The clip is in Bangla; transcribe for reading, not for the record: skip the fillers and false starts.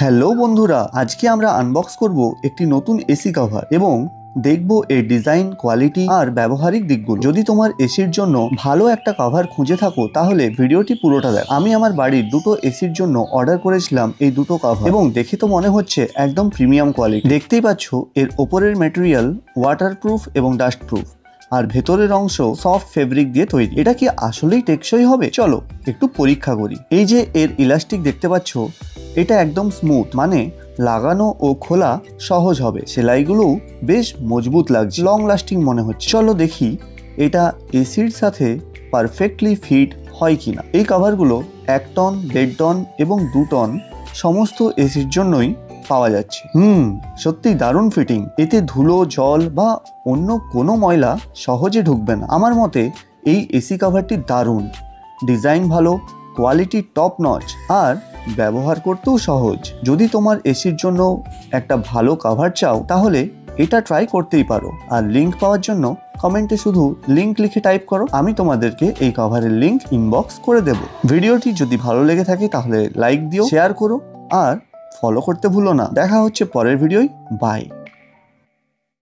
হ্যালো বন্ধুরা, আজকে আমরা আনবক্স করব একটি নতুন এসি কভার এবং দেখব এর ডিজাইন, কোয়ালিটি আর ব্যবহারিক দিকগুলো। যদি তোমার এসির জন্য ভালো একটা কভার খুঁজে থাকো তাহলে ভিডিওটি পুরোটা দেখো। আমি আমার বাড়ির দুটো এসির জন্য অর্ডার করেছিলাম এই দুটো কভার এবং দেখে তো মনে হচ্ছে একদম প্রিমিয়াম কোয়ালিটি। দেখতেই পাচ্ছ এর ওপরের ম্যাটেরিয়াল ওয়াটারপ্রুফ এবং ডাস্ট প্রুফ, আর ভেতরের অংশ সফট ফেব্রিক দিয়ে তৈরি। এটা কি আসলেই টেকসই হবে? চলো একটু পরীক্ষা করি। এই যে এর ইলাস্টিক দেখতে পাচ্ছ, এটা একদম স্মুথ, মানে লাগানো ও খোলা সহজ হবে। সেলাইগুলোও বেশ মজবুত লাগছে, লং লাস্টিং মনে হচ্ছে। চলো দেখি এটা এসির সাথে পারফেক্টলি ফিট হয় কিনা। এই কভারগুলো 1 টন, 1.5 টন এবং 2 টন সমস্ত এসির জন্যই পাওয়া যাচ্ছে। সত্যি দারুণ ফিটিং। এতে ধুলো, জল বা অন্য কোনো ময়লা সহজে ঢুকবে না। আমার মতে এই এসি কভারটি দারুণ, ডিজাইন ভালো, কোয়ালিটি টপ নচ আর ব্যবহার করতেও সহজ। যদি তোমার এসির জন্য একটা ভালো কভার চাও তাহলে এটা ট্রাই করতেই পারো। আর লিংক পাওয়ার জন্য কমেন্টে শুধু লিংক লিখে টাইপ করো, আমি তোমাদেরকে এই কভারের লিংক ইনবক্স করে দেব। ভিডিওটি যদি ভালো লেগে থাকে তাহলে লাইক দিও, শেয়ার করো আর ফলো করতে ভুলো না। দেখা হচ্ছে পরের ভিডিওয়। বাই।